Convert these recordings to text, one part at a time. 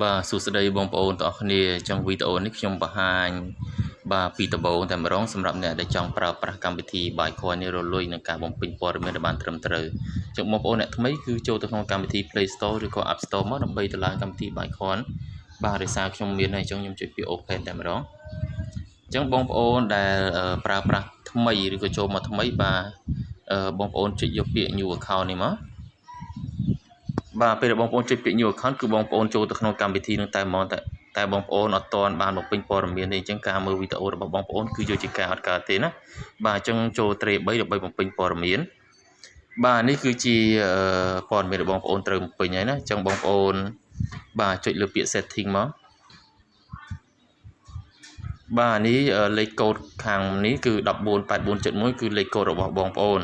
បាទសួស្តីបងប្អូនទាំងអស់គ្នាចង់វីដេអូនេះខ្ញុំបង្ហាញបាទពីដំបូងតែម្ដងសម្រាប់អ្នកដែលចង់ប្រើប្រាស់កម្មវិធីបាយខននេះរលុយនឹងការបំពេញព័ត៌មានឲ្យបានត្រឹមត្រូវចឹងបងប្អូនអ្នកថ្មីគឺចូលទៅក្នុងកម្មវិធី Play Store ឬក៏ App Store មកដើម្បីទៅឡើងកម្មវិធីបាយខនបាទដោយសារខ្ញុំមានហើយចឹងខ្ញុំចុចពី Open តែម្ដងចឹងបងប្អូនដែលប្រើប្រាស់ថ្មីឬក៏ចូលមកថ្មីបាទបងប្អូនចុចយកពាក្យ New Account នេះមកបាទពេលបងប្អូនចុចពាក្យ New Account គឺបងប្អូនចូលទៅក្នុងកម្មវិធីនឹងតែហ្មងតែបងប្អូនអត់ទាន់បានបំពេញព័ត៌មានទេអញ្ចឹងការមើលវីដេអូរបស់បងប្អូនគឺយកជាការអត់កើតទេណាបាទអញ្ចឹងចូលត្រេ3ដើម្បីបំពេញព័ត៌មានបាទនេះគឺជាព័ត៌មានរបស់បងប្អូនត្រូវបំពេញហើយណាអញ្ចឹងបងប្អូនបាទចុចលើពាក្យ setting មកបាទនេះលេខកូដខាងនេះគឺ148471គឺលេខកូដរបស់បងប្អូន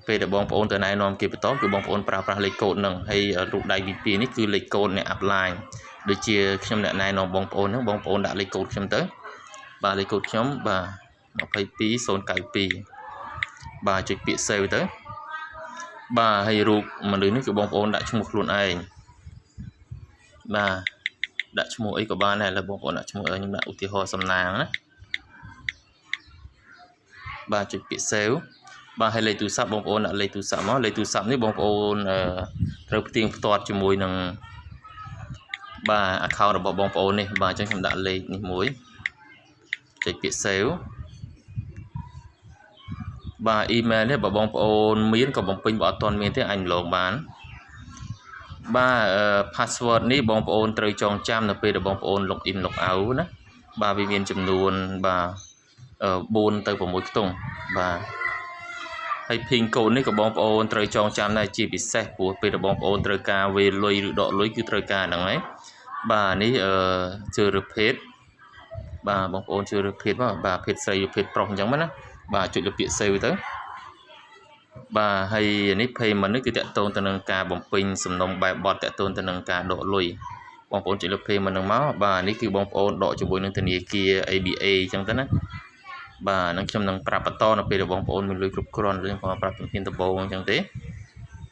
ពេលដែលបងប្អូនទៅណែនាំគេបន្តគឺបងប្អូនប្រើប្រាស់លេខកូដហ្នឹងហើយរូបដៃ VP នេះគឺលេខកូដអ្នក apply ដូចជាខ្ញុំអ្នកណែនាំបងប្អូនហ្នឹងបងប្អូនដាក់លេខកូដខ្ញុំទៅបាទលេខកូដខ្ញុំបាទ22092បាទចុចពាក្យ save ទៅបាទហើយរូបមនុស្សនេះគឺបងប្អូនដាក់ឈ្មោះខ្លួនឯងបាទដាក់ឈ្មោះអីក៏បានដែរឥឡូវបងប្អូនដាក់ឈ្មោះខ្ញុំដាក់ឧទាហរណ៍សំណាងណាបាទចុចពាក្យ save បាទហើយលេខទូរស័ព្ទបងប្អូនដាក់លេខទូរស័ព្ទមកលេខទូរស័ព្ទនេះបងប្អូនត្រូវផ្ទៀងផ្ទាត់ជាមួយនឹងបាទ account របស់បងប្អូននេះបាទអញ្ចឹងខ្ញុំដាក់លេខនេះមួយចុចពាក្យ save បាទ email នេះបើបងប្អូនមានក៏បំពេញបើអត់ទាន់មានទេអាចឡងបានបាទ password នេះបងប្អូនត្រូវចងចាំនៅពេលដែលបងប្អូន log in log out ណាបាទវាមានចំនួនបាទ4ទៅ6ខ្ទង់បាទហើយ pin code នេះក៏បងប្អូនត្រូវចងចាំដែរជាពិសេសព្រោះពេលដែលបងប្អូនត្រូវការវេលុយឬដកលុយគឺត្រូវការហ្នឹងហើយបាទនេះជឿរើសភេទបាទបងប្អូនជឿរើសភេទមកបាទភេទស្រីឬភេទប្រុសអញ្ចឹងណាបាទចុចលើពាក្យ save ទៅបាទហើយនេះ payment នេះគឺតកតងទៅនឹងការបំពេញសំណុំបែបបទតកតងទៅនឹងការដកលុយបងប្អូនចុចលើ payment ហ្នឹងមកបាទនេះគឺបងប្អូនដកជាមួយនឹងធនាគារ ABA អញ្ចឹងទៅណាបាទនឹងខ្ញុំនឹងប្រាប់បន្តនៅពេលដែលបងប្អូនមានលុយគ្រប់គ្រាន់រឿងបងប្រាប់ជំហានដំបូងអញ្ចឹងទេ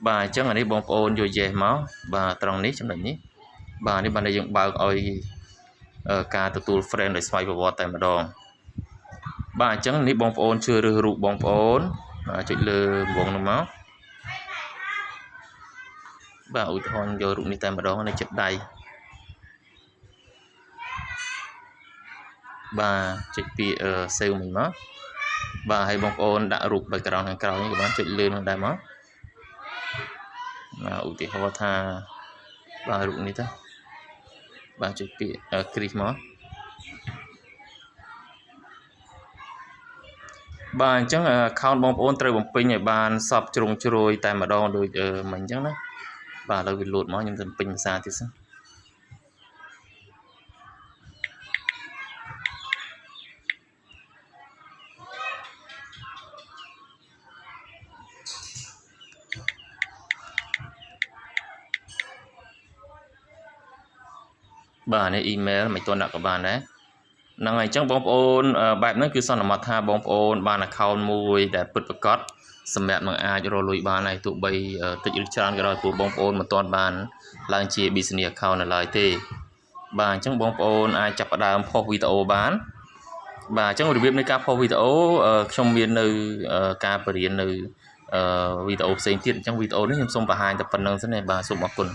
បាទអញ្ចឹងអានេះបងប្អូនយក yes មកបាទត្រង់នេះចំណុចនេះបាទនេះបានតែយើងបើកឲ្យការទទួល friend ដោយស្វ័យប្រវត្តិតែម្ដងបាទអញ្ចឹងនេះបងប្អូនជឿរើសរូបបងប្អូនចុចលើវងនោះមកបាទឧទាហរណ៍យករូបនេះតែម្ដងនៅចិត្តដៃបាទចុចពាក្យ save មិញមកបាទហើយបងប្អូនដាក់រូប background ខាងក្រោយនេះក៏បានចុចលើនឹងដែរមកបាទឧទាហរណ៍ថាបាទរូបនេះទៅបាទចុចពាក្យ crease មកបាទអញ្ចឹង account បងប្អូនត្រូវបំពេញឲ្យបានសពជ្រុងជ្រោយតែម្ដងដូចមិញអញ្ចឹងណាបាទឥឡូវវាលោតមកខ្ញុំទៅពេញភាសាទៀតសិនបាទនេះ email មិនទាន់ដាក់ក៏បានដែរហ្នឹងហើយអញ្ចឹងបងប្អូនបែបហ្នឹងគឺសន្មតថាបងប្អូនបាន account មួយដែលពិតប្រាកដសម្រាប់នឹងអាចរកលុយបានហើយទោះបីតិចឬច្រើនក៏ដោយព្រោះបងប្អូនមិនទាន់បានឡើងជា business account នៅឡើយទេបាទអញ្ចឹងបងប្អូនអាចចាប់ផ្ដើមផុសវីដេអូបានបាទអញ្ចឹងរបៀបនៃការផុសវីដេអូខ្ញុំមាននៅការបរៀននៅវីដេអូផ្សេងទៀតអញ្ចឹងវីដេអូនេះខ្ញុំសូមបង្ហាញតែប៉ុណ្្នឹងសិនទេបាទសូមអរគុណ